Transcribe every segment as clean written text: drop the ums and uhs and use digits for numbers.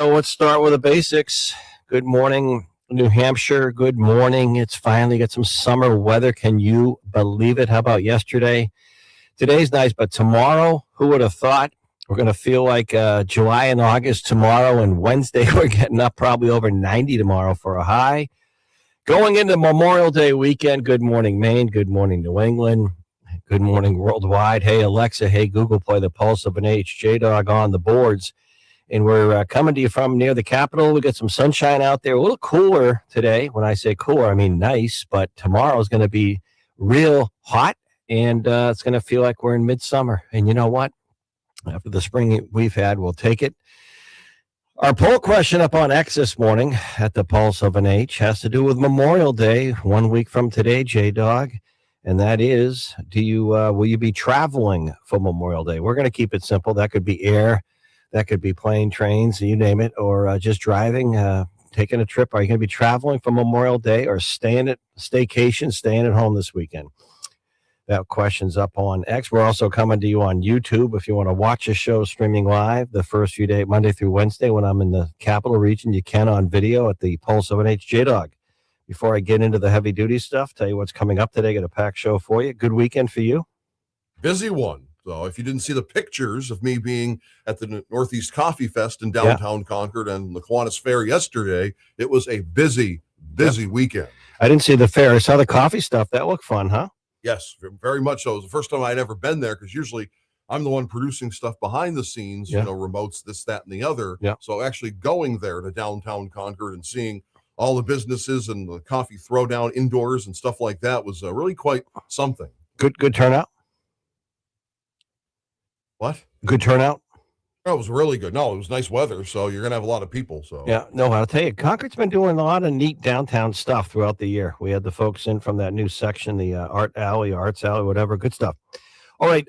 So let's start with the basics. Good morning, New Hampshire. Good morning. It's finally got some summer weather. Can you believe it? How about yesterday? Today's nice, but tomorrow, who would have thought? We're going to feel like July and August tomorrow, and Wednesday we're getting up probably over 90 tomorrow for a high. Going into Memorial Day weekend, good morning, Maine. Good morning, New England. Good morning, worldwide. Hey, Alexa. Hey, Google, play the Pulse of an H. J-Dog on the boards. And we're coming to you from near the Capitol. We got some sunshine out there, a little cooler today. When I say cooler, I mean nice, but tomorrow is going to be real hot, and it's going to feel like we're in midsummer. And you know what? After the spring we've had, we'll take it. Our poll question up on X this morning at the Pulse of an H has to do with Memorial Day, 1 week from today, J-Dog. And that is, will you be traveling for Memorial Day? We're going to keep it simple. That could be air. That could be plane, trains, you name it, or just driving, taking a trip. Are you going to be traveling for Memorial Day or staying at home this weekend? That question's up on X. We're also coming to you on YouTube. If you want to watch the show streaming live the first few days, Monday through Wednesday, when I'm in the capital region, you can on video at the Pulse of an HJ Dog. Before I get into the heavy duty stuff, tell you what's coming up today. Got a packed show for you. Good weekend for you. Busy one. So if you didn't see the pictures of me being at the Northeast Coffee Fest in downtown Concord and the Kiwanis Fair yesterday, it was a busy weekend. I didn't see the fair. I saw the coffee stuff. That looked fun, huh? Yes, very much so. It was the first time I'd ever been there because usually I'm the one producing stuff behind the scenes, remotes, this, that, and the other. Yeah. So actually going there to downtown Concord and seeing all the businesses and the coffee throwdown indoors and stuff like that was really quite something. Good turnout. What? Good turnout? Oh, it was really good. No, it was nice weather, so you're going to have a lot of people. So yeah, no, I'll tell you, Concord's been doing a lot of neat downtown stuff throughout the year. We had the folks in from that new section, the Arts Alley, whatever. Good stuff. All right,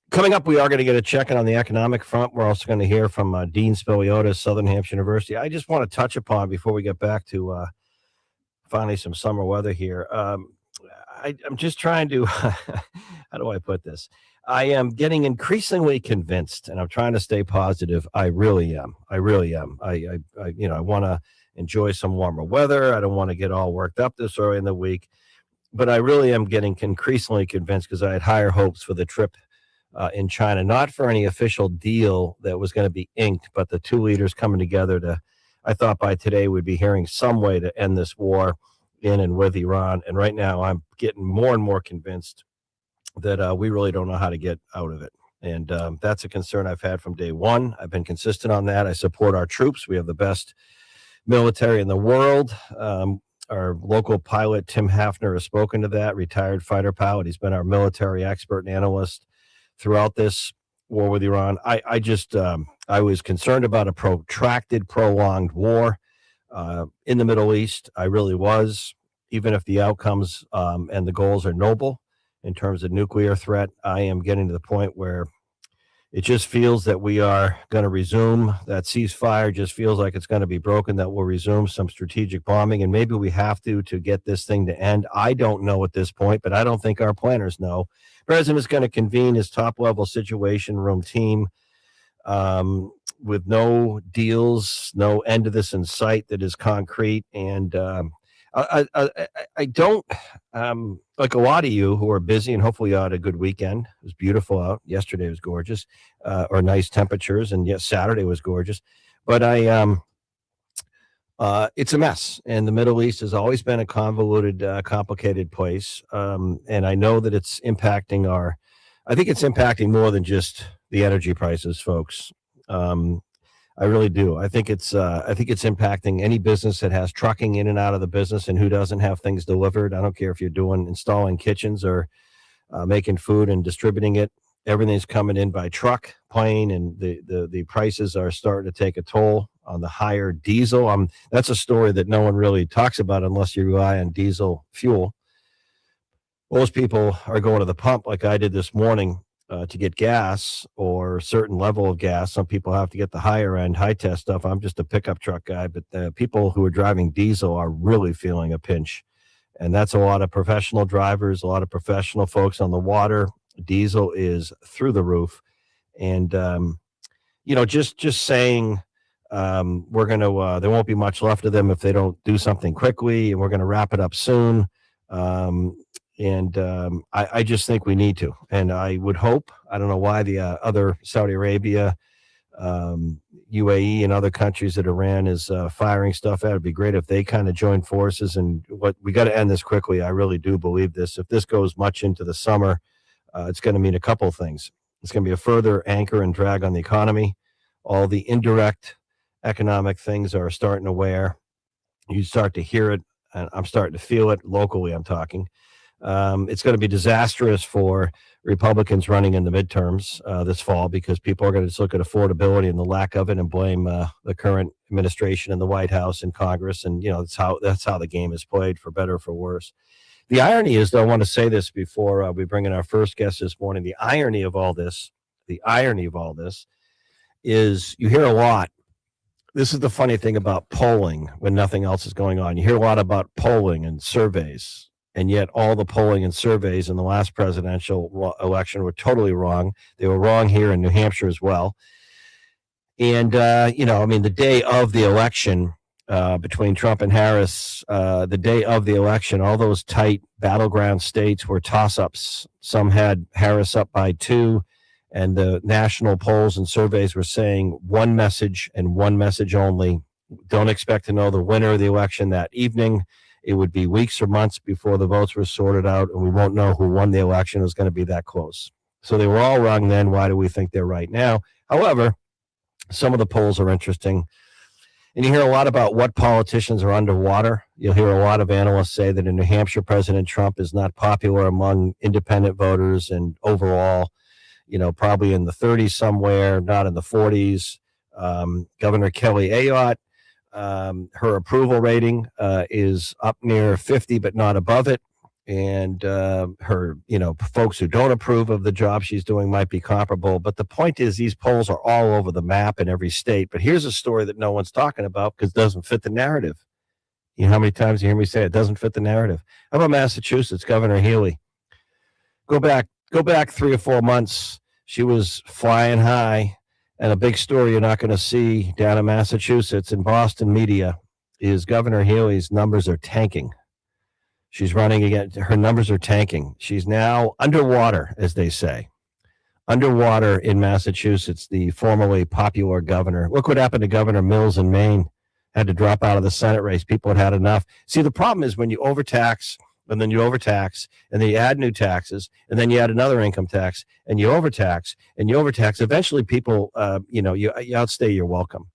coming up, we are going to get a check-in on the economic front. We're also going to hear from Dean Spiliotis, Southern Hampshire University. I just want to touch upon, before we get back to finally some summer weather here, I'm just trying to, how do I put this? I am getting increasingly convinced, and I'm trying to stay positive. I really am. I want to enjoy some warmer weather. I don't want to get all worked up this early in the week, but I really am getting increasingly convinced because I had higher hopes for the trip in China, not for any official deal that was going to be inked, but the two leaders coming together I thought by today we'd be hearing some way to end this war in and with Iran. And right now I'm getting more and more convinced that we really don't know how to get out of it. And that's a concern I've had from day one. I've been consistent on that. I support our troops. We have the best military in the world. Our local pilot, Tim Hafner, has spoken to that, retired fighter pilot. He's been our military expert and analyst throughout this war with Iran. I was concerned about a protracted, prolonged war in the Middle East. I really was, even if the outcomes and the goals are noble. In terms of nuclear threat, I am getting to the point where it just feels that we are going to resume that ceasefire. Just feels like it's going to be broken, that we'll resume some strategic bombing, and maybe we have to get this thing to end. I don't know at this point, but I don't think our planners know. The president is going to convene his top-level situation room team with no deals, no end to this in sight that is concrete, and I don't like a lot of you who are busy, and hopefully you had a good weekend. It was beautiful out. Yesterday was gorgeous, or nice temperatures, and yes, Saturday was gorgeous. But it's a mess, and the Middle East has always been a convoluted, complicated place. And I know that it's impacting I think it's impacting more than just the energy prices, folks. I really do. I think it's impacting any business that has trucking in and out of the business, and who doesn't have things delivered. I don't care if you're installing kitchens or making food and distributing it. Everything's coming in by truck, plane, and the prices are starting to take a toll on the higher diesel. That's a story that no one really talks about unless you rely on diesel fuel. Most people are going to the pump like I did this morning to get gas or a certain level of gas. Some people have to get the higher end, high test stuff. I'm just a pickup truck guy, but the people who are driving diesel are really feeling a pinch. And that's a lot of professional drivers, a lot of professional folks on the water. Diesel is through the roof. And, just saying We're going to, there won't be much left of them if they don't do something quickly, and we're going to wrap it up soon. I just think we need to. And I would hope, I don't know why the other Saudi Arabia, UAE, and other countries that Iran is firing stuff at. It'd be great if they kind of join forces. And we got to end this quickly. I really do believe this. If this goes much into the summer, it's going to mean a couple of things. It's going to be a further anchor and drag on the economy. All the indirect economic things are starting to wear. You start to hear it, and I'm starting to feel it locally. I'm talking. It's going to be disastrous for Republicans running in the midterms this fall, because people are going to just look at affordability and the lack of it and blame the current administration in the White House and Congress. And, that's how the game is played, for better or for worse. The irony is, though, I want to say this before we bring in our first guest this morning. The irony of all this is you hear a lot. This is the funny thing about polling when nothing else is going on. You hear a lot about polling and surveys, and yet all the polling and surveys in the last presidential election were totally wrong. They were wrong here in New Hampshire as well. And, the day of the election, between Trump and Harris, the day of the election, all those tight battleground states were toss-ups. Some had Harris up by 2, and the national polls and surveys were saying one message and one message only. Don't expect to know the winner of the election that evening. It would be weeks or months before the votes were sorted out, and we won't know who won the election. It was going to be that close. So they were all wrong then. Why do we think they're right now? However, some of the polls are interesting. And you hear a lot about what politicians are underwater. You'll hear a lot of analysts say that in New Hampshire, President Trump is not popular among independent voters, and overall, probably in the 30s somewhere, not in the 40s. Governor Kelly Ayotte, her approval rating is up near 50, but not above it. And her, folks who don't approve of the job she's doing might be comparable. But the point is, these polls are all over the map in every state. But here's a story that no one's talking about because it doesn't fit the narrative. You know how many times you hear me say it doesn't fit the narrative? How about Massachusetts, Governor Healey? Go back 3 or 4 months. She was flying high. And a big story you're not going to see down in Massachusetts in Boston media is Governor Healey's numbers are tanking. She's running again. Her numbers are tanking. She's now underwater, as they say. Underwater in Massachusetts, the formerly popular governor. Look what happened to Governor Mills in Maine. Had to drop out of the Senate race. People had enough. See, the problem is when you overtax, and then you overtax, and then you add new taxes, and then you add another income tax, and you overtax, eventually people, you outstay your welcome.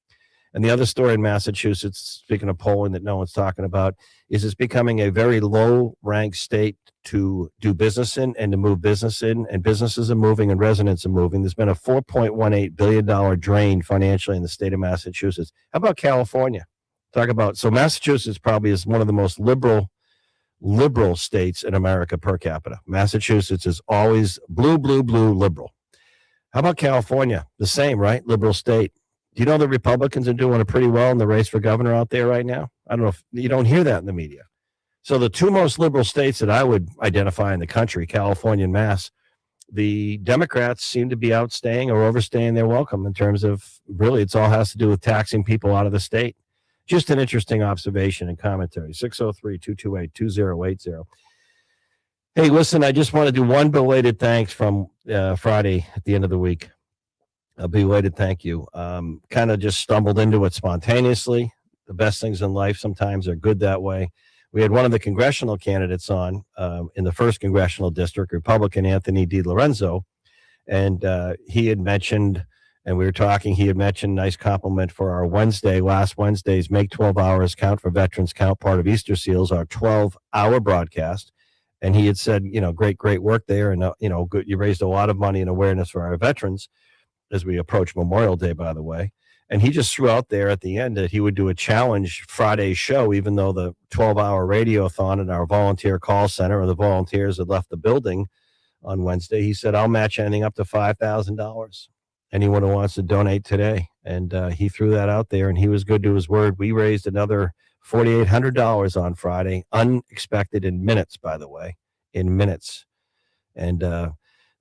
And the other story in Massachusetts, speaking of polling that no one's talking about, is it's becoming a very low-ranked state to do business in and to move business in, and businesses are moving and residents are moving. There's been a $4.18 billion drain financially in the state of Massachusetts. How about California? So Massachusetts probably is one of the most liberal states in America per capita. Massachusetts is always blue, liberal. How about California? The same, right? Liberal state. Do you know the Republicans are doing pretty well in the race for governor out there right now? I don't know if you don't hear that in the media. So the 2 most liberal states that I would identify in the country, California and Mass, the Democrats seem to be outstaying or overstaying their welcome in terms of, really, it's all has to do with taxing people out of the state. Just an interesting observation and commentary. 603-228-2080. Hey, listen, I just want to do one belated thanks from Friday at the end of the week. A belated thank you. Kind of just stumbled into it spontaneously. The best things in life sometimes are good that way. We had one of the congressional candidates on in the 1st congressional district, Republican Anthony DiLorenzo, and he had mentioned, and we were talking, he had mentioned nice compliment for our last Wednesday's Make 12 Hours Count for Veterans Count, part of Easter Seals, our 12-hour broadcast. And he had said, great work there. And, good, you raised a lot of money and awareness for our veterans as we approach Memorial Day, by the way. And he just threw out there at the end that he would do a challenge Friday show, even though the 12-hour radiothon in our volunteer call center or the volunteers had left the building on Wednesday. He said, I'll match anything up to $5,000. Anyone who wants to donate today. And he threw that out there, and he was good to his word. We raised another $4,800 on Friday, unexpected in minutes, by the way, in minutes. And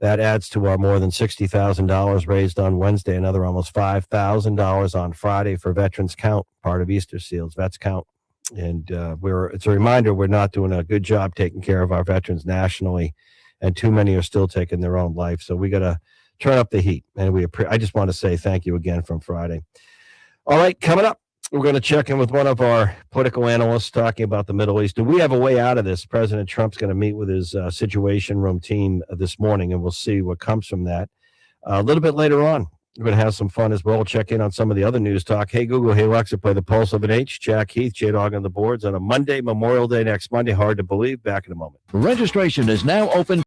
That adds to our more than $60,000 raised on Wednesday, another almost $5,000 on Friday for Veterans Count, part of Easter Seals, Vets Count. And it's a reminder we're not doing a good job taking care of our veterans nationally, and too many are still taking their own life. So we got to turn up the heat. And I just want to say thank you again from Friday. All right, coming up, we're going to check in with one of our political analysts talking about the Middle East. Do we have a way out of this? President Trump's going to meet with his Situation Room team this morning, and we'll see what comes from that. A little bit later on, we're going to have some fun as well. We'll check in on some of the other news talk. Hey, Google, hey, Alexa, play the Pulse of an H. Jack Heath, J-Dog on the boards on a Monday, Memorial Day next Monday. Hard to believe. Back in a moment. Registration is now open.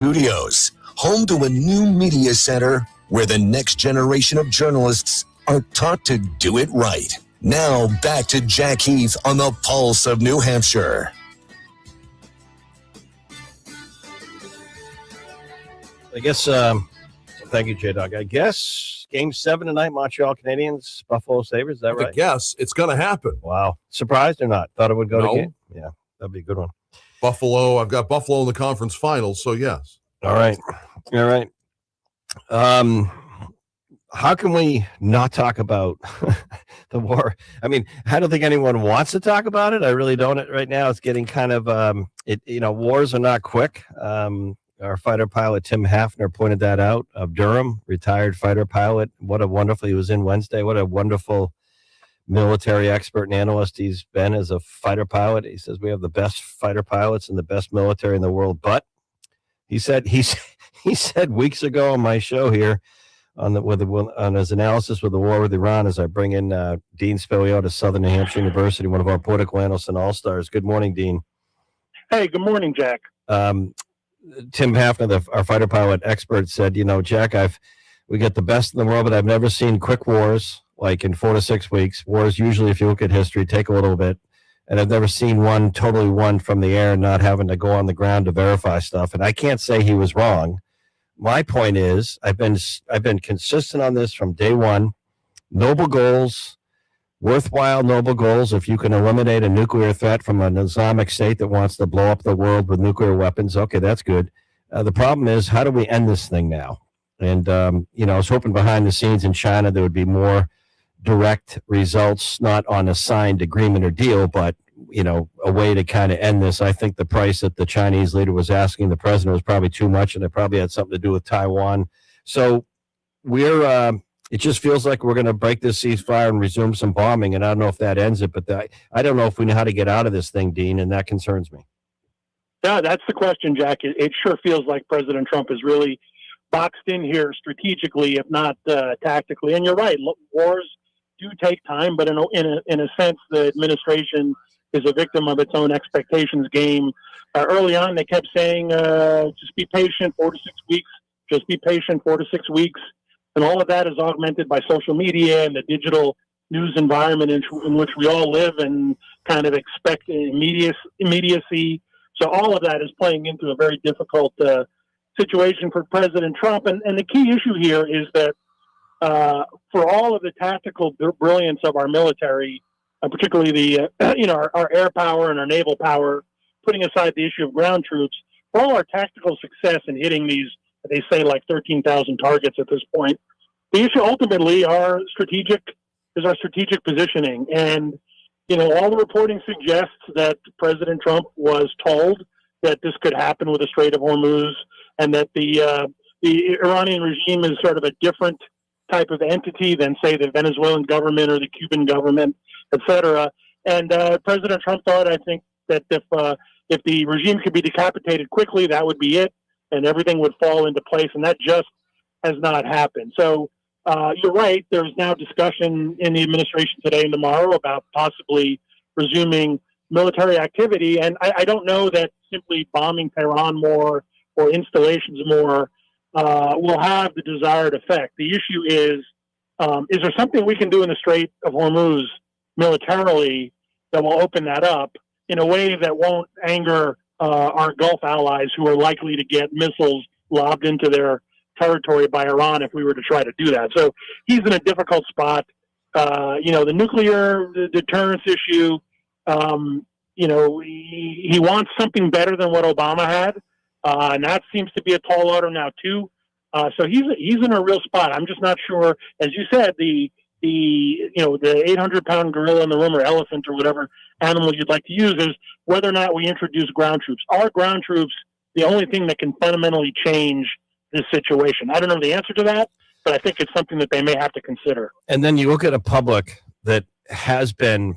Studios, home to a new media center where the next generation of journalists are taught to do it right. Now back to Jack Heath on the Pulse of New Hampshire. I guess, thank you, J-Dog. I guess Game 7 tonight, Montreal Canadiens, Buffalo Sabres. Is that right? Yes, it's going to happen. Wow. Surprised or not? Thought it would go No. to game? Yeah, that'd be a good one. Buffalo. I've got Buffalo in the conference finals, so yes. All right. How can we not talk about the war? I mean, I don't think anyone wants to talk about it. I really don't right now. It's getting kind of, wars are not quick. Our fighter pilot, Tim Hafner, pointed that out, of Durham, retired fighter pilot. He was in Wednesday. What a wonderful military expert and analyst he's been as a fighter pilot. He says we have the best fighter pilots and the best military in the world. But he said weeks ago on my show here, on his analysis with the war with Iran, as I bring in Dean Spilio to Southern New Hampshire University, one of our political analysts and all-stars. Good morning, Dean. Hey, good morning, Jack. Tim Hafner, our fighter pilot expert, said, Jack, we get the best in the world, but I've never seen quick wars like in 4 to 6 weeks. Wars usually, if you look at history, take a little bit. And I've never seen one totally won from the air, not having to go on the ground to verify stuff. And I can't say he was wrong. My point is, I've been consistent on this from day one. Noble goals, worthwhile noble goals. If you can eliminate a nuclear threat from an Islamic state that wants to blow up the world with nuclear weapons, okay, that's good. The problem is, how do we end this thing now? And I was hoping behind the scenes in China there would be more direct results, not on a signed agreement or deal, but a way to kind of end this. I think the price that the Chinese leader was asking the president was probably too much, and it probably had something to do with Taiwan. So it just feels like we're going to break this ceasefire and resume some bombing, and I don't know if that ends it, but I don't know if we know how to get out of this thing, Dean, and that concerns me. Yeah, that's the question, Jack. It sure feels like President Trump is really boxed in here strategically, if not tactically. And you're right, wars do take time, but in a sense, the administration is a victim of its own expectations game. Early on, they kept saying, just be patient, 4 to 6 weeks. Just be patient, 4 to 6 weeks. And all of that is augmented by social media and the digital news environment in which we all live and kind of expect immediacy. So all of that is playing into a very difficult situation for President Trump. And the key issue here is that for all of the tactical brilliance of our military, particularly our air power and our naval power, putting aside the issue of ground troops, for all our tactical success in hitting these, they say like 13,000 targets at this point, the issue ultimately is our strategic positioning. And, all the reporting suggests that President Trump was told that this could happen with the Strait of Hormuz, and that the Iranian regime is sort of a different type of entity than, say, the Venezuelan government or the Cuban government, et cetera. And President Trump thought, I think, that if the regime could be decapitated quickly, that would be it, and everything would fall into place. And that just has not happened. So you're right. There's now discussion in the administration today and tomorrow about possibly resuming military activity. And I don't know that simply bombing Tehran more or installations more will have the desired effect. The issue is there something we can do in the Strait of Hormuz militarily that will open that up in a way that won't anger our Gulf allies, who are likely to get missiles lobbed into their territory by Iran if we were to try to do that. So he's in a difficult spot. The nuclear deterrence issue, he wants something better than what Obama had. And that seems to be a tall order now too. So he's in a real spot. I'm just not sure, as you said, the 800-pound gorilla in the room, or elephant, or whatever animal you'd like to use, is whether or not we introduce ground troops. Are ground troops the only thing that can fundamentally change this situation? I don't know the answer to that, but I think it's something that they may have to consider. And then you look at a public that has been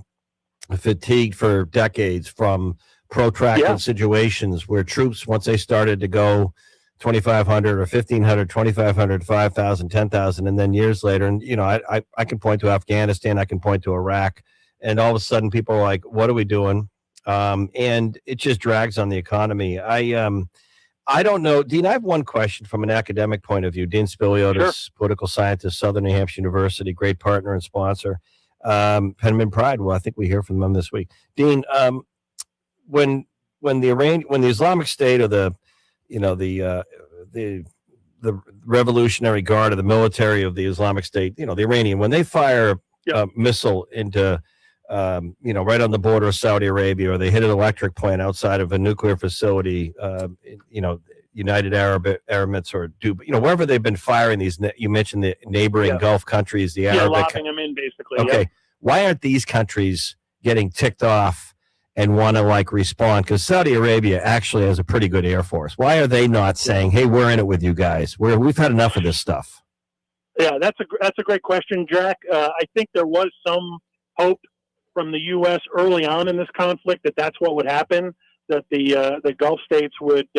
fatigued for decades from protracted situations where troops, once they started to go 2,500 or 1,500, 2,500, 5,000, 10,000, and then years later, and I can point to Afghanistan, I can point to Iraq, and all of a sudden people are like, what are we doing? And it just drags on the economy. I don't know, Dean. I have one question from an academic point of view. Dean Spiliotis, political scientist, Southern New Hampshire University, great partner and sponsor. Penman Pride. Well, I think we hear from them this week. Dean, when the Islamic State, or the Revolutionary Guard, or the military of the Islamic State, the Iranian, when they fire a missile into right on the border of Saudi Arabia, or they hit an electric plant outside of a nuclear facility, United Arab Emirates or Dubai, wherever they've been firing these. You mentioned the neighboring Gulf countries, the Arabic. lobbing them in basically. Okay, Yep. why aren't these countries getting ticked off and want to respond? Because Saudi Arabia actually has a pretty good air force. Why are they not saying, "Hey, we're in it with you guys. We've had enough of this stuff"? Yeah, that's a great question, Jack. I think there was some hope from the U.S. early on in this conflict that that's what would happen, that the Gulf states would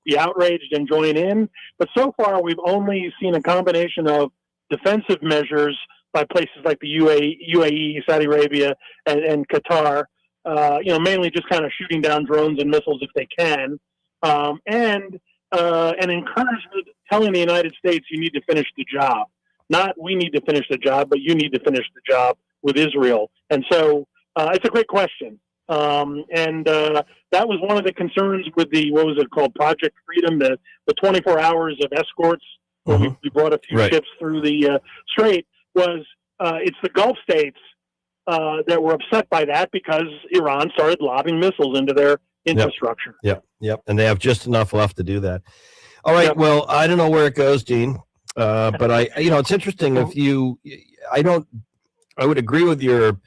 be outraged and join in. But so far, we've only seen a combination of defensive measures by places like the UAE, Saudi Arabia, and Qatar. Mainly just kind of shooting down drones and missiles if they can, and an encouragement telling the United States you need to finish the job. Not we need to finish the job, but you need to finish the job with Israel. And so it's a great question. That was one of the concerns with what was it called, Project Freedom, the 24 hours of escorts where we brought a few ships through the strait, was it's the Gulf states that were upset by that because Iran started lobbing missiles into their infrastructure. Yep. And they have just enough left to do that. All right. Yep. Well, I don't know where it goes, Dean, but it's interesting I would agree with your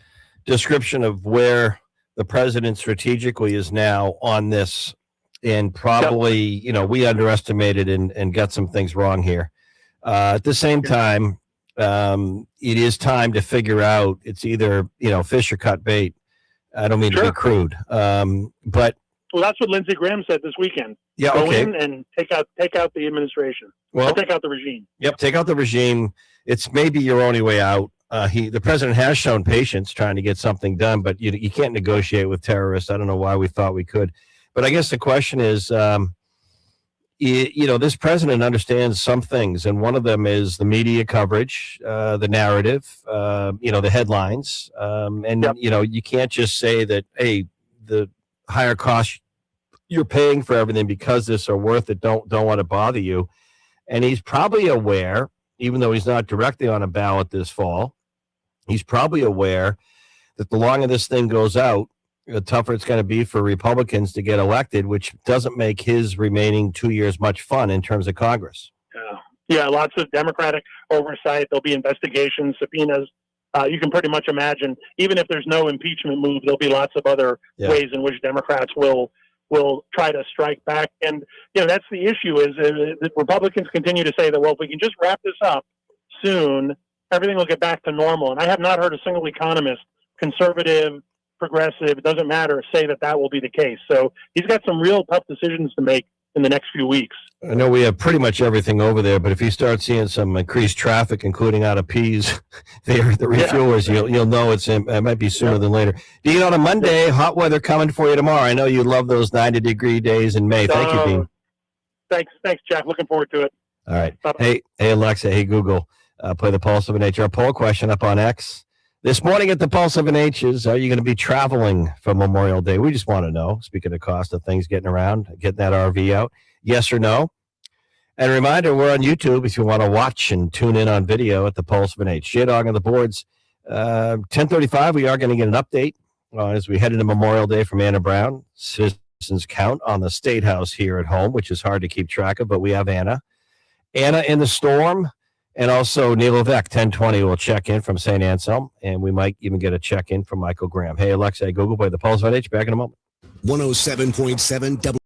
description of where the president strategically is now on this, and probably, we underestimated and got some things wrong here. At the same time, it is time to figure out, it's either, fish or cut bait. I don't mean to be crude. But that's what Lindsey Graham said this weekend. Yeah. Go okay. in and take out the administration. Well, take out the regime. Yep. Take out the regime. It's maybe your only way out. The president has shown patience trying to get something done, but you can't negotiate with terrorists. I don't know why we thought we could, but I guess the question is, this president understands some things, and one of them is the media coverage, the narrative, the headlines, you can't just say that, hey, the higher cost you're paying for everything because this are worth it. Don't want to bother you. And he's probably aware, even though he's not directly on a ballot this fall, he's probably aware that the longer this thing goes out, the tougher it's going to be for Republicans to get elected, which doesn't make his remaining 2 years much fun in terms of Congress. Yeah, lots of Democratic oversight. There'll be investigations, subpoenas. You can pretty much imagine, even if there's no impeachment move, there'll be lots of other ways in which Democrats will try to strike back. And, that's the issue, is that Republicans continue to say that, well, if we can just wrap this up soon, everything will get back to normal. And I have not heard a single economist, conservative, progressive, it doesn't matter, say that will be the case. So he's got some real tough decisions to make in the next few weeks. I know we have pretty much everything over there, but if you start seeing some increased traffic, including out of Pease, the refuelers, you'll know it might be sooner than later. Dean, on a Monday, hot weather coming for you tomorrow. I know you love those 90-degree days in May. Thank you, Dean. Thanks, Jack. Looking forward to it. All right. Bye-bye. Hey, Alexa. Hey, Google. Play the Pulse of an H. Our poll question up on X. This morning at the Pulse of an H is, are you going to be traveling for Memorial Day? We just want to know, speaking of cost of things getting around, getting that RV out, yes or no? And a reminder, we're on YouTube if you want to watch and tune in on video at the Pulse of an H. J-Dog on the boards. 10:35, we are going to get an update as we head into Memorial Day from Anna Brown. Citizens count on the State House here at home, which is hard to keep track of, but we have Anna. Anna in the storm. And also Neil Levesque, 10:20, will check in from St. Anselm, and we might even get a check-in from Michael Graham. Hey, Alexa, Google, play the Pulse of an H. Back in a moment. 107.7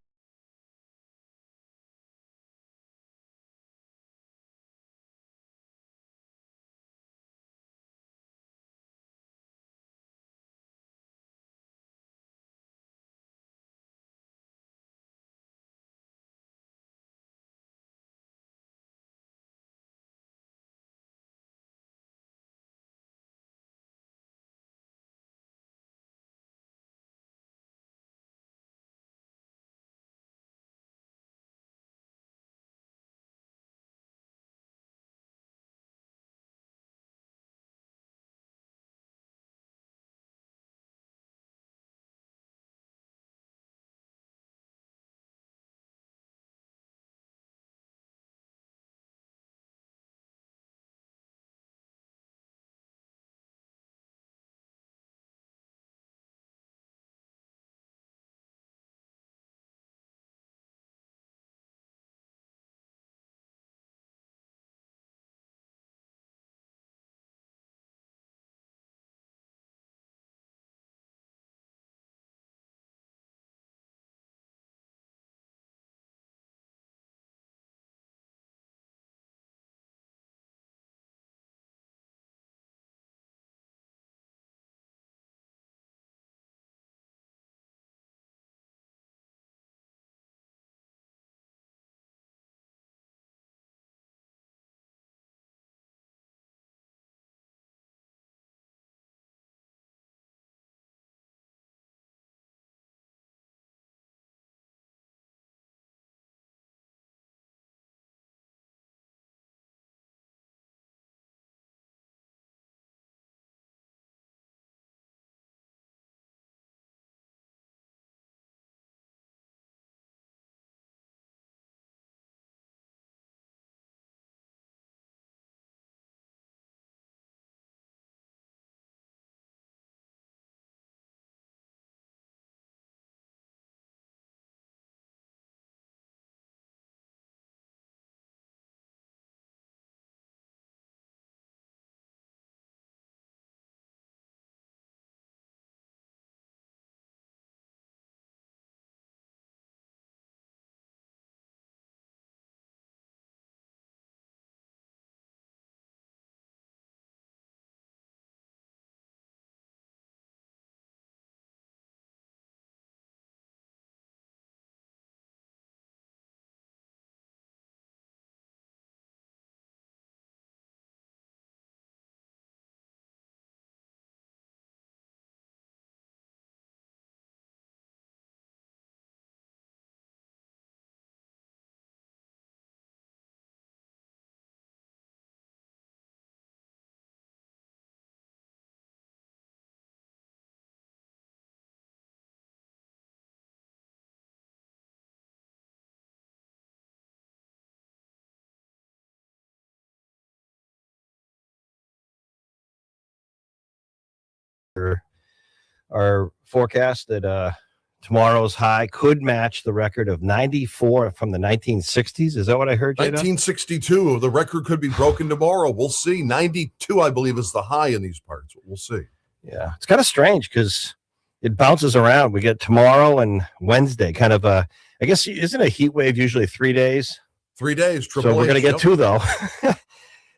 our forecast that tomorrow's high could match the record of 94 from the 1960s. Is that what I heard, J-Dog? 1962. The record could be broken tomorrow. We'll see. 92, I believe, is the high in these parts. We'll see. Yeah, it's kind of strange because it bounces around. We get tomorrow and Wednesday, kind of I guess, isn't a heat wave usually 3 days? 3 days. So we're going to get two, though.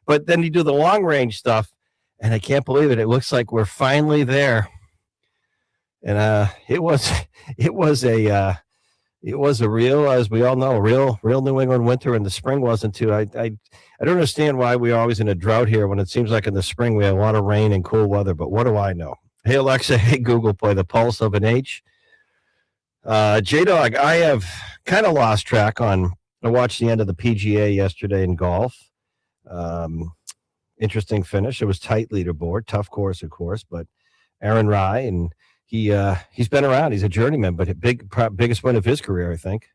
But then you do the long range stuff, and I can't believe it. It looks like we're finally there. And it was a real, as we all know, real New England winter, and the spring wasn't too. I don't understand why we are always in a drought here when it seems like in the spring we have a lot of rain and cool weather. But what do I know? Hey Alexa, hey Google, play the pulse of an H. J-Dog, I have kind of lost track on. I watched the end of the PGA yesterday in golf. Interesting finish. It was tight leaderboard, tough course, of course, but Aaron Rai, and he's been around. He's a journeyman, but biggest win of his career, I think.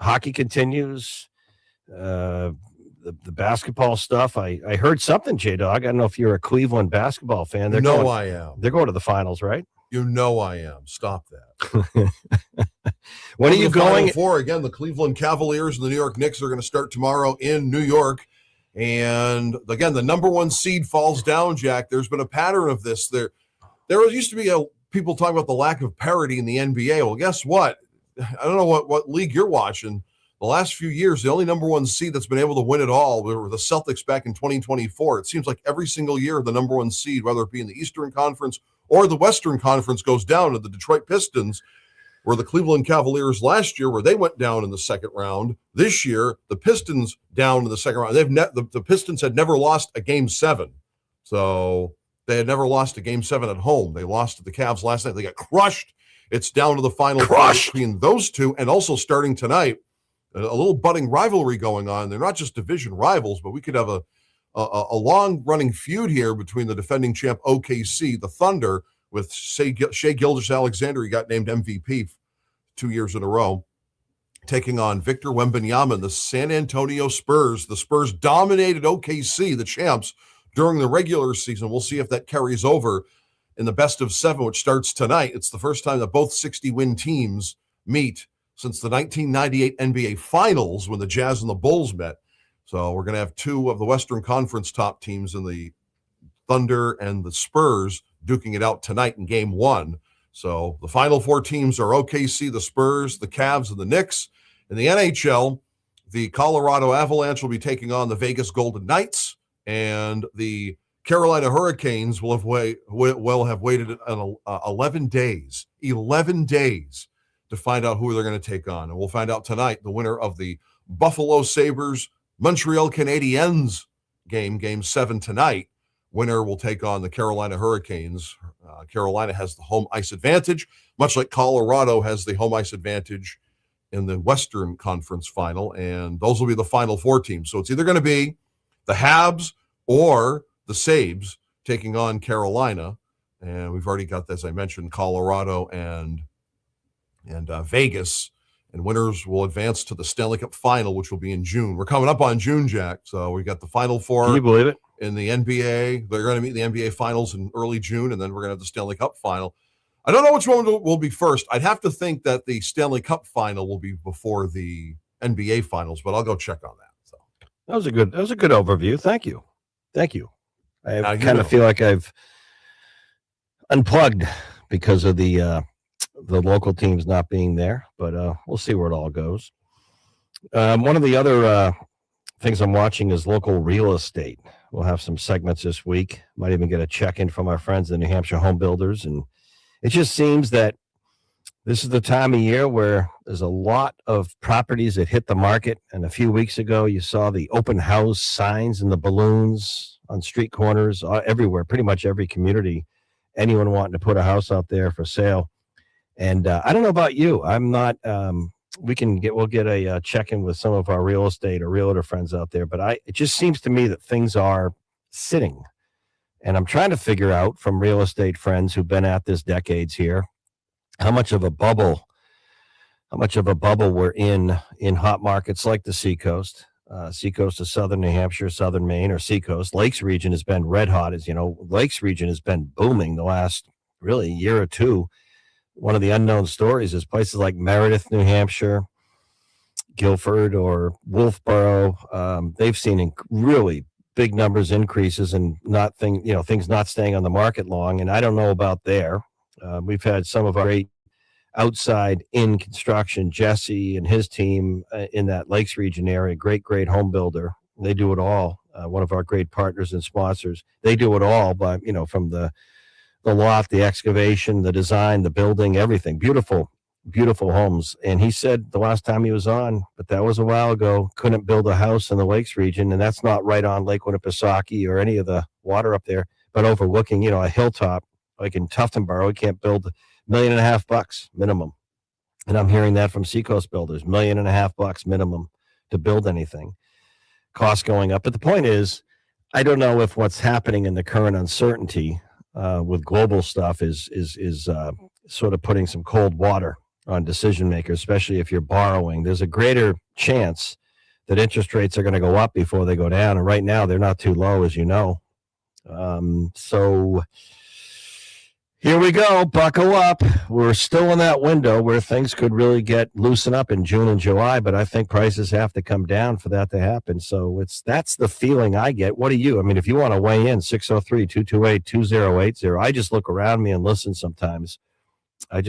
Hockey continues. The basketball stuff. I heard something, J-Dog. I don't know if you're a Cleveland basketball fan. I am. They're going to the finals, right? You know I am. Stop that. When are you going? Final Four again. The Cleveland Cavaliers and the New York Knicks are going to start tomorrow in New York. And again, the number one seed falls down, Jack. There's been a pattern of this. There used to be people talking about the lack of parity in the NBA. Well, guess what? I don't know what league you're watching. The last few years, the only number one seed that's been able to win it all were the Celtics back in 2024. It seems like every single year the number one seed, whether it be in the Eastern Conference or the Western Conference, goes down to the Detroit Pistons, where the Cleveland Cavaliers last year, where they went down in the second round. This year, the Pistons down in the second round. The Pistons had never lost a Game 7. So they had never lost a Game 7 at home. They lost to the Cavs last night. They got crushed. It's down to the final four between those two, and also starting tonight, a little budding rivalry going on. They're not just division rivals, but we could have a long-running feud here between the defending champ OKC, the Thunder, with Shea Gilgeous-Alexander. He got named MVP 2 years in a row, taking on Victor Wembanyama, the San Antonio Spurs. The Spurs dominated OKC, the champs, during the regular season. We'll see if that carries over in the best of 7, which starts tonight. It's the first time that both 60-win teams meet since the 1998 NBA Finals, when the Jazz and the Bulls met. So we're going to have two of the Western Conference top teams in the Thunder and the Spurs duking it out tonight in Game 1. So the final four teams are OKC, the Spurs, the Cavs, and the Knicks. In the NHL, the Colorado Avalanche will be taking on the Vegas Golden Knights, and the Carolina Hurricanes will have waited 11 days to find out who they're going to take on. And we'll find out tonight the winner of the Buffalo Sabres Montreal Canadiens game 7 tonight. Winner will take on the Carolina Hurricanes. Carolina has the home ice advantage, much like Colorado has the home ice advantage in the Western Conference final. And those will be the final four teams. So it's either going to be the Habs or the Sabres taking on Carolina. And we've already got, as I mentioned, Colorado and Vegas. And winners will advance to the Stanley Cup final, which will be in June. We're coming up on June, Jack. So we got the Final Four. Can you believe it? In the NBA. They're going to meet the NBA finals in early June, and then we're going to have the Stanley Cup final. I don't know which one will be first. I'd have to think that the Stanley Cup final will be before the NBA finals, but I'll go check on that. So that was a good overview. Thank you. I kind of feel like I've unplugged because of the local teams not being there, but we'll see where it all goes. One of the other things I'm watching is local real estate. We'll have some segments this week. Might even get a check-in from our friends, the New Hampshire Home Builders. And it just seems that this is the time of year where there's a lot of properties that hit the market. And a few weeks ago, you saw the open house signs and the balloons on street corners everywhere, pretty much every community, anyone wanting to put a house out there for sale. And I don't know about you. I'm not, we'll get a check-in with some of our real estate or realtor friends out there, but it just seems to me that things are sitting. And I'm trying to figure out from real estate friends who've been at this decades here, how much of a bubble we're in hot markets like the Seacoast. Seacoast of southern New Hampshire, southern Maine, or Seacoast. Lakes region has been red hot. As you know, Lakes region has been booming the last really year or two. One of the unknown stories is places like Meredith, New Hampshire, Guilford, or Wolfboro. They've seen really big numbers increases and things not staying on the market long. And I don't know about there. We've had some of our great outside in construction, Jesse and his team in that Lakes region area, great home builder. They do it all. One of our great partners and sponsors. They do it all, but from the loft, the excavation, the design, the building, everything. Beautiful homes. And he said the last time he was on, but that was a while ago, couldn't build a house in the Lakes region. And that's not right on Lake Winnipesaukee or any of the water up there, but overlooking, a hilltop like in Tuftonboro. We can't build $1.5 million minimum. And I'm hearing that from Seacoast builders, $1.5 million minimum to build anything. Costs going up. But the point is, I don't know if what's happening in the current uncertainty with global stuff is sort of putting some cold water on decision makers, especially if you're borrowing. There's a greater chance that interest rates are going to go up before they go down. And right now they're not too low, as you know. So here we go. Buckle up. We're still in that window where things could really loosen up in June and July, but I think prices have to come down for that to happen. So that's the feeling I get. What do you? I mean, if you want to weigh in, 603-228-2080. I just look around me and listen sometimes. And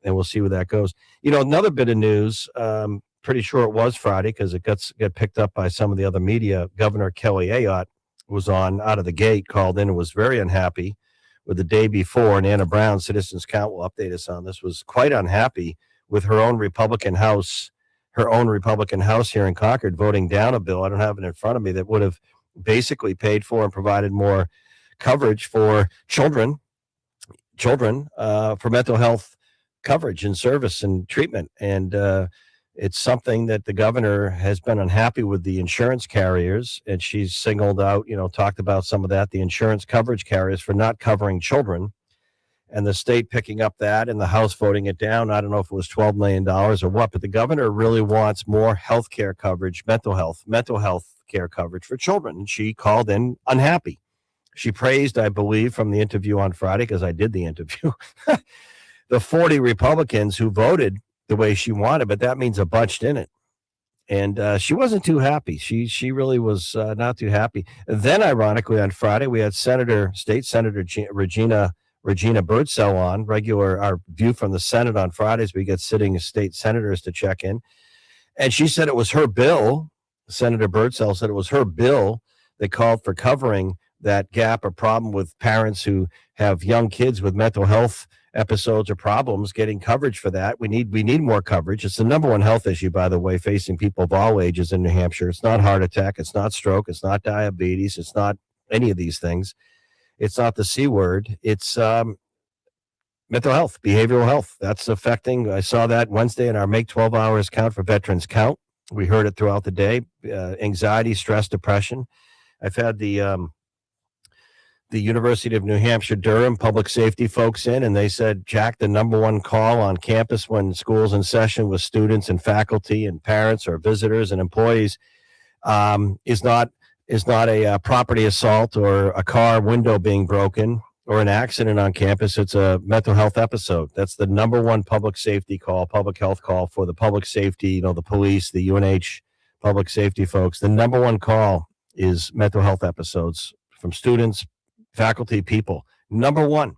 we'll see where that goes. Another bit of news, pretty sure it was Friday because it got picked up by some of the other media. Governor Kelly Ayotte was on out of the gate, called in and was very unhappy with the day before. And Anna Brown, Citizens Count, will update us on this, was quite unhappy with her own Republican House here in Concord voting down a bill. I don't have it in front of me, that would have basically paid for and provided more coverage for children for mental health coverage and service and treatment. And it's something that the governor has been unhappy with the insurance carriers, and she's singled out, talked about some of that, the insurance coverage carriers for not covering children, and the state picking up that and the House voting it down. I don't know if it was $12 million or what, but the governor really wants more health care coverage, mental health care coverage for children. And she called in unhappy. She praised, I believe, from the interview on Friday, because I did the interview, the 40 Republicans who voted the way she wanted, but that means a bunch didn't. And she wasn't too happy. She really was not too happy. And then, ironically, on Friday, we had State Senator Regina Birdsell on, our view from the Senate on Fridays. We get sitting state senators to check in. And she said it was her bill. Senator Birdsell said it was her bill that called for covering that gap or problem with parents who have young kids with mental health episodes or problems, getting coverage for that. We need more coverage. It's the number one health issue, by the way, facing people of all ages in New Hampshire. It's not heart attack. It's not stroke. It's not diabetes. It's not any of these things. It's not the C word. It's mental health, behavioral health. That's affecting. I saw that Wednesday in our Make 12 Hours Count for Veterans Count. We heard it throughout the day. Anxiety, stress, depression. I've had the University of New Hampshire Durham public safety folks in, and they said, Jack, the number one call on campus when school's in session with students and faculty and parents or visitors and employees is not a property assault or a car window being broken or an accident on campus. It's a mental health episode. That's the number one public safety call, public health call for the public safety, the police, the UNH public safety folks. The number one call is mental health episodes from students, faculty, people. Number one.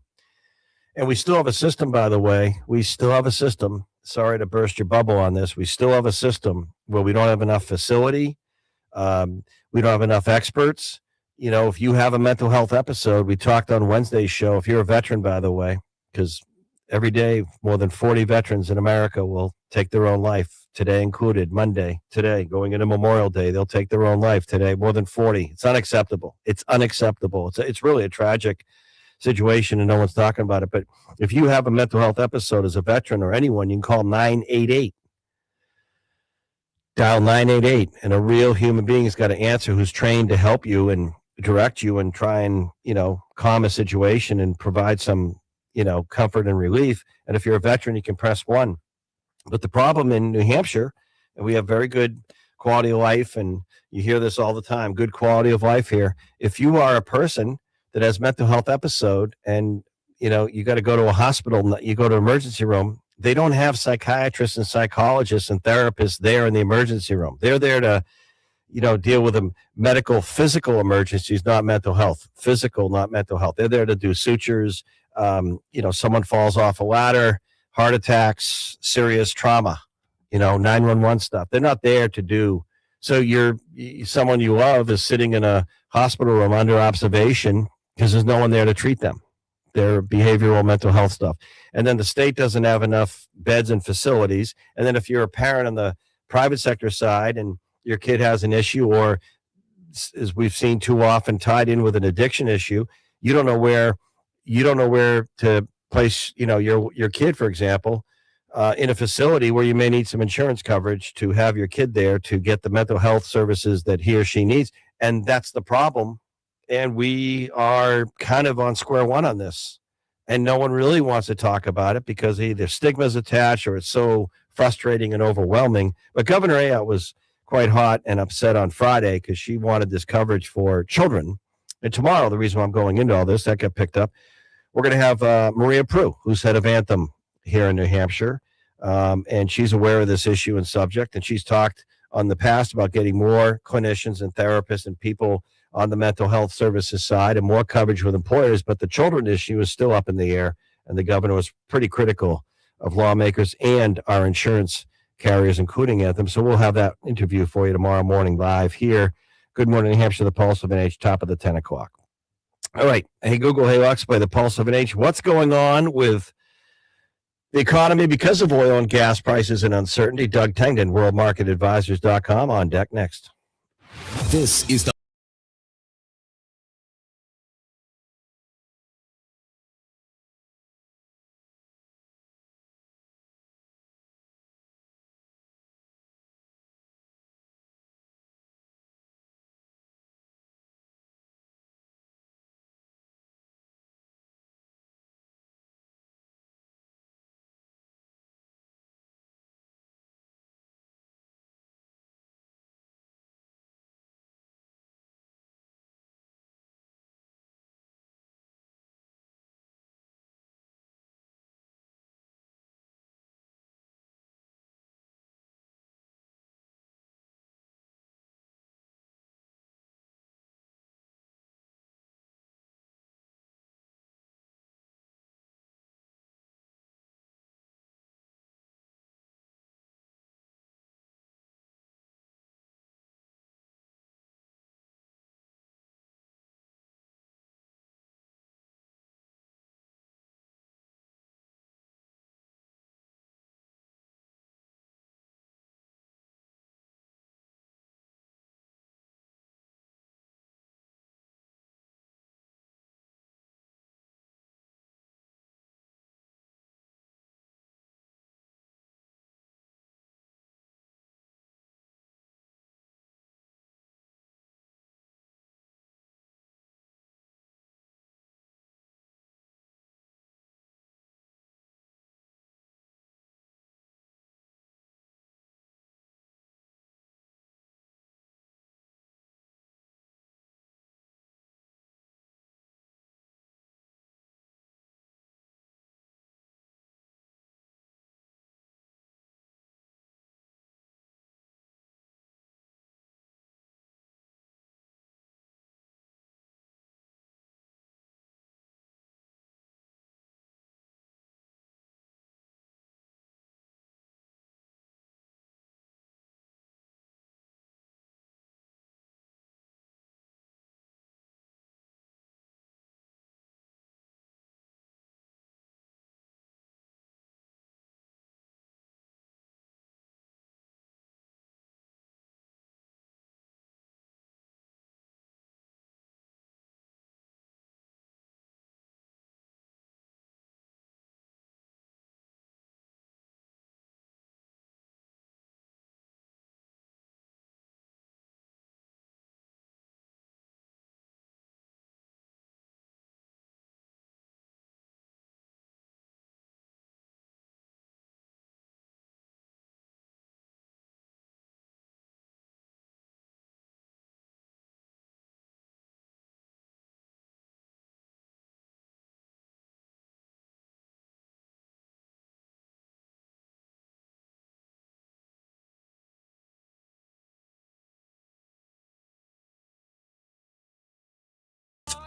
And we still have a system, by the way. We still have a system. Sorry to burst your bubble on this. We still have a system where we don't have enough facility. We don't have enough experts. If you have a mental health episode, we talked on Wednesday's show, if you're a veteran, by the way, because every day more than 40 veterans in America will take their own life, today included, Monday, today, going into Memorial Day, they'll take their own life today, more than 40. It's unacceptable. It's really a tragic situation, and no one's talking about it. But if you have a mental health episode as a veteran or anyone, you can call 988. Dial 988, and a real human being has got to answer, who's trained to help you and direct you and try and, calm a situation and provide some, comfort and relief. And if you're a veteran, you can press 1. But the problem in New Hampshire, and we have very good quality of life. And you hear this all the time, good quality of life here. If you are a person that has mental health episode and you got to go to a hospital, you go to emergency room, they don't have psychiatrists and psychologists and therapists there in the emergency room. They're there to deal with the medical, physical emergencies, not mental health. Physical, not mental health. They're there to do sutures. Someone falls off a ladder, heart attacks, serious trauma, 911 stuff. They're not there to do. So someone you love is sitting in a hospital room under observation because there's no one there to treat them. Their behavioral mental health stuff. And then the state doesn't have enough beds and facilities. And then if you're a parent on the private sector side and your kid has an issue, or as we've seen too often tied in with an addiction issue, you don't know where to place, your kid, for example, in a facility where you may need some insurance coverage to have your kid there to get the mental health services that he or she needs. And that's the problem. And we are kind of on square one on this. And no one really wants to talk about it because either stigma's attached or it's so frustrating and overwhelming. But Governor Ayotte was quite hot and upset on Friday because she wanted this coverage for children. And tomorrow, the reason why I'm going into all this, that got picked up, we're going to have Maria Prue, who's head of Anthem here in New Hampshire. And she's aware of this issue and subject. And she's talked on the past about getting more clinicians and therapists and people on the mental health services side and more coverage with employers. But the children issue is still up in the air. And the governor was pretty critical of lawmakers and our insurance carriers, including Anthem. So we'll have that interview for you tomorrow morning live here. Good morning, New Hampshire, the Pulse of an Age, top of the 10 o'clock. All right. Hey, Google, hey, Alexa, play the Pulse of an Age. What's going on with the economy because of oil and gas prices and uncertainty? Doug Tengden, worldmarketadvisors.com, on deck next. This is the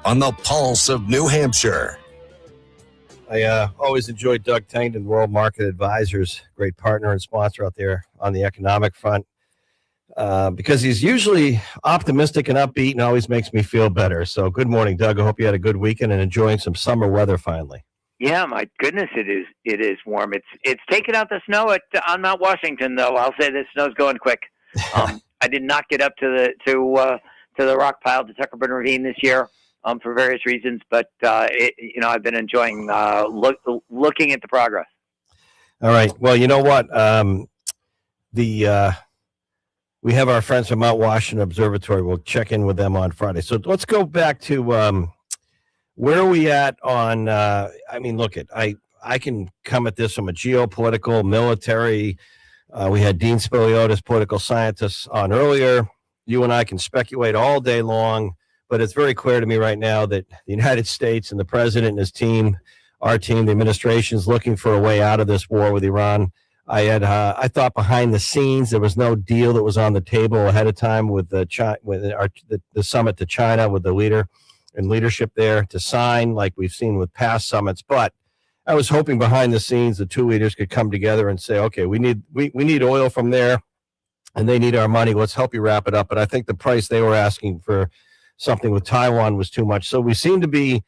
on the pulse of New Hampshire. I always enjoyed Doug Tangton, World Market Advisors, great partner and sponsor out there on the economic front, because he's usually optimistic and upbeat and always makes me feel better. So good morning, Doug. I hope you had a good weekend and enjoying some summer weather finally. Yeah, my goodness, it is warm. It's taken out the snow on Mount Washington, though. I'll say the snow's going quick. I did not get up to the rock pile, to Tuckerburn Ravine this year. For various reasons, but I've been enjoying looking at the progress. All right. Well, you know what? We have our friends from Mount Washington Observatory. We'll check in with them on Friday. So let's go back to where are we at on? I can come at this from a geopolitical, military. We had Dean Spiliotis, political scientist, on earlier. You and I can speculate all day long. But it's very clear to me right now that the United States and the president and his team, our team, the administration, is looking for a way out of this war with Iran. I thought behind the scenes there was no deal that was on the table ahead of time with the summit to China, with the leader and leadership there to sign, like we've seen with past summits. But I was hoping behind the scenes the two leaders could come together and say, okay, we need oil from there, and they need our money. Let's help you wrap it up. But I think the price they were asking for something with Taiwan was too much. So we seem to be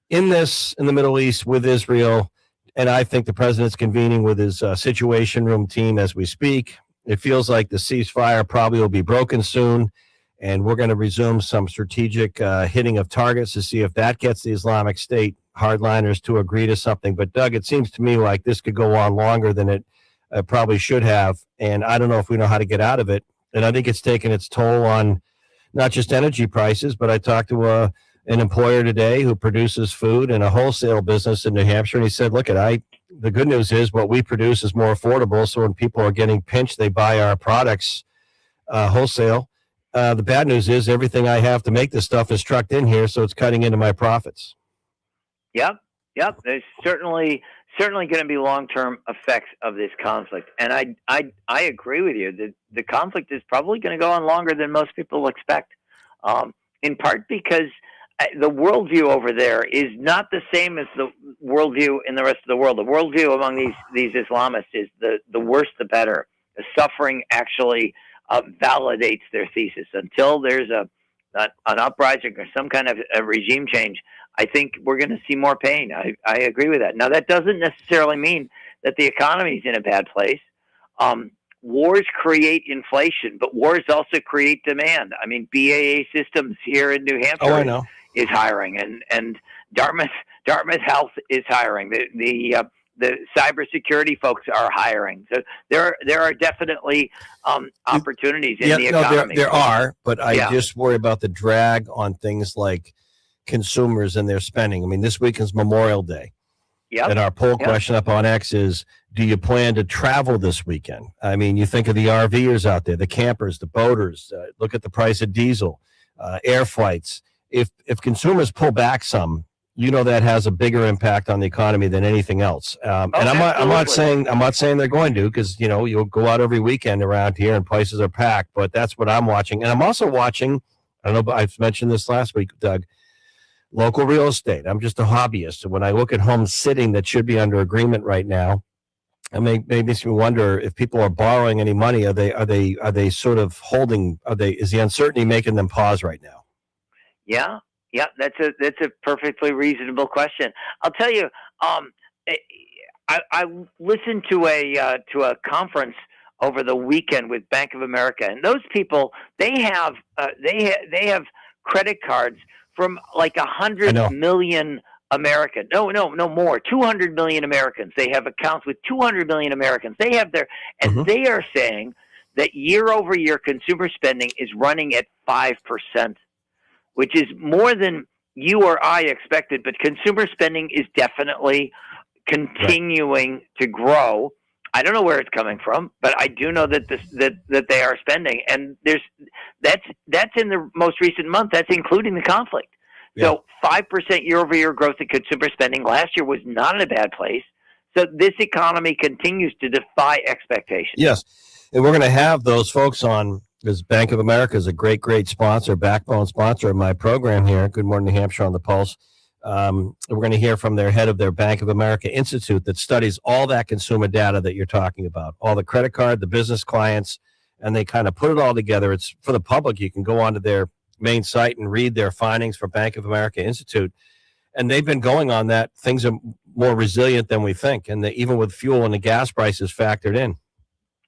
in the Middle East with Israel, and I think the president's convening with his Situation Room team as we speak. It feels like the ceasefire probably will be broken soon, and we're going to resume some strategic hitting of targets to see if that gets the Islamic State hardliners to agree to something. But, Doug, it seems to me like this could go on longer than it probably should have, and I don't know if we know how to get out of it. And I think it's taken its toll on not just energy prices, but I talked to an employer today who produces food in a wholesale business in New Hampshire, and he said, look, the good news is what we produce is more affordable, so when people are getting pinched, they buy our products wholesale. The bad news is everything I have to make this stuff is trucked in here, so it's cutting into my profits. Yep. There's certainly going to be long-term effects of this conflict, and I agree with you. The conflict is probably going to go on longer than most people expect, in part because the worldview over there is not the same as the worldview in the rest of the world. The worldview among these Islamists is the worse the better. The suffering actually validates their thesis. Until there's an uprising or some kind of a regime change, I think we're going to see more pain. I agree with that. Now, that doesn't necessarily mean that the economy is in a bad place. Wars create inflation, but wars also create demand. I mean, BAA Systems here in New Hampshire is hiring, and Dartmouth Health is hiring. The cybersecurity folks are hiring. So there are definitely opportunities in the economy. There are, but I just worry about the drag on things like consumers and their spending. I mean, this weekend's Memorial Day. Yep. And our poll question up on X is, do you plan to travel this weekend? I mean, you think of the RVers out there, the campers, the boaters, look at the price of diesel, air flights. If consumers pull back some, that has a bigger impact on the economy than anything else. And I'm not saying they're going to, because, you'll go out every weekend around here and places are packed, but that's what I'm watching. And I'm also watching, I don't know, but I've mentioned this last week, Doug, local real estate. I'm just a hobbyist. So when I look at homes sitting that should be under agreement right now, it makes me wonder if people are borrowing any money. Are they sort of holding? Is the uncertainty making them pause right now? Yeah, that's a perfectly reasonable question. I'll tell you, I listened to a conference over the weekend with Bank of America, and those people they have credit cards from like 100 million Americans. No more. 200 million Americans. They have accounts with 200 million Americans. They have they are saying that year over year consumer spending is running at 5%, which is more than you or I expected. But consumer spending is definitely continuing to grow. I don't know where it's coming from, but I do know that that they are spending, and that's in the most recent month. That's including the conflict. Yeah. So 5% year over year growth in consumer spending last year was not in a bad place. So this economy continues to defy expectations. Yes, and we're going to have those folks on because Bank of America is a great, great sponsor, backbone sponsor of my program here. Good Morning, New Hampshire on the Pulse. We're going to hear from their head of their Bank of America Institute that studies all that consumer data that you're talking about, all the credit card, the business clients, and they kind of put it all together. It's for the public. You can go onto their main site and read their findings for Bank of America Institute. And they've been going on that. Things are more resilient than we think. And even with fuel and the gas prices factored in.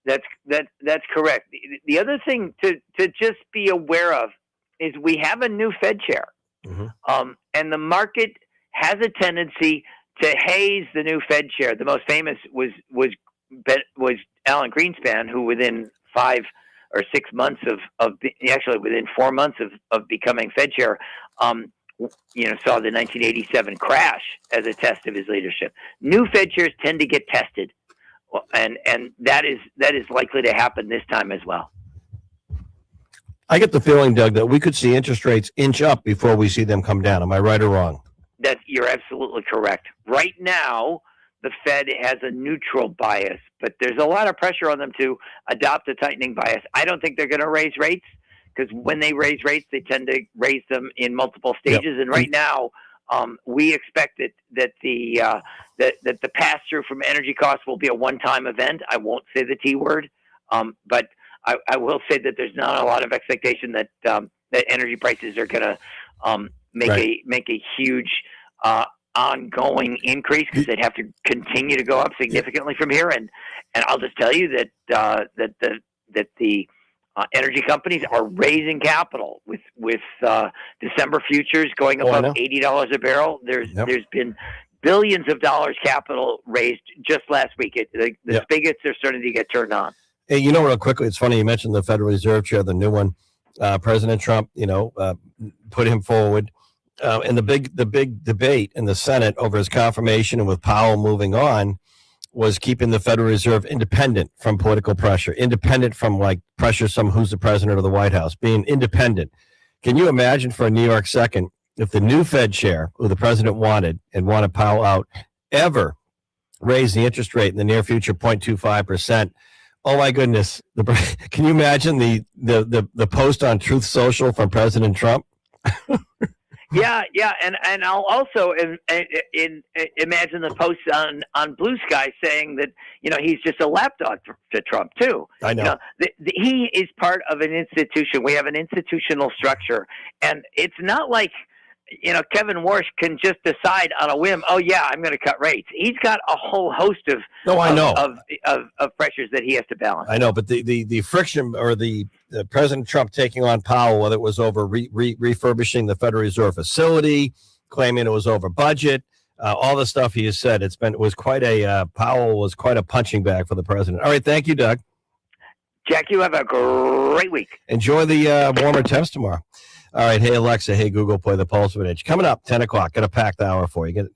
That's correct. The other thing to just be aware of is we have a new Fed chair. Mm-hmm. And the market has a tendency to haze the new Fed chair. The most famous was Alan Greenspan, who within 5 or 6 months actually within 4 months of becoming Fed chair, saw the 1987 crash as a test of his leadership. New Fed chairs tend to get tested, and that is likely to happen this time as well. I get the feeling, Doug, that we could see interest rates inch up before we see them come down. Am I right or wrong? You're absolutely correct. Right now, the Fed has a neutral bias, but there's a lot of pressure on them to adopt a tightening bias. I don't think they're going to raise rates, because when they raise rates, they tend to raise them in multiple stages. Yep. And right now, we expect that the pass through from energy costs will be a one-time event. I won't say the T word, but I will say that there's not a lot of expectation that energy prices are going to make a huge ongoing increase, because they'd have to continue to go up significantly from here. And I'll just tell you that the energy companies are raising capital with December futures going above $80 a barrel. There's been billions of dollars capital raised just last week. The spigots are starting to get turned on. Hey, real quickly, it's funny you mentioned the Federal Reserve Chair, the new one. President Trump, put him forward. And the big debate in the Senate over his confirmation and with Powell moving on was keeping the Federal Reserve independent from political pressure, independent from pressure who's the president of the White House, being independent. Can you imagine for a New York second if the new Fed chair, who the president wanted Powell out, ever raise the interest rate in the near future 0.25%? Oh my goodness! Can you imagine the post on Truth Social from President Trump? Yeah, and I'll also imagine the post on Blue Sky saying that he's just a lapdog to Trump too. I know. He is part of an institution. We have an institutional structure, and it's not like Kevin Warsh can just decide on a whim. Oh yeah, I'm going to cut rates. He's got a whole host of pressures that he has to balance. I know, but the friction or the President Trump taking on Powell, whether it was over refurbishing the Federal Reserve facility, claiming it was over budget, all the stuff he has said, Powell was quite a punching bag for the president. All right, thank you, Doug. Jack, you have a great week. Enjoy the warmer temps tomorrow. All right. Hey, Alexa. Hey, Google, play the Pulse of an Age. Coming up, 10 o'clock. Got a packed hour for you. Get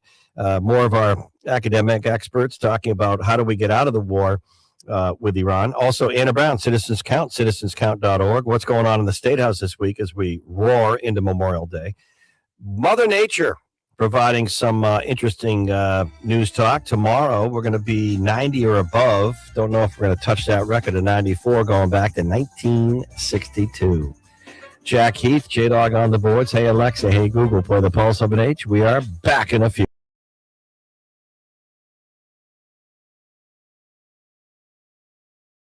more of our academic experts talking about how do we get out of the war with Iran. Also, Anna Brown, Citizens Count, citizenscount.org. What's going on in the State House this week as we roar into Memorial Day. Mother Nature providing some interesting news talk. Tomorrow, we're going to be 90 or above. Don't know if we're going to touch that record of 94 going back to 1962. Jack Heath, J-Dog on the boards. Hey, Alexa. Hey, Google, play the Pulse of an H. We are back in a few.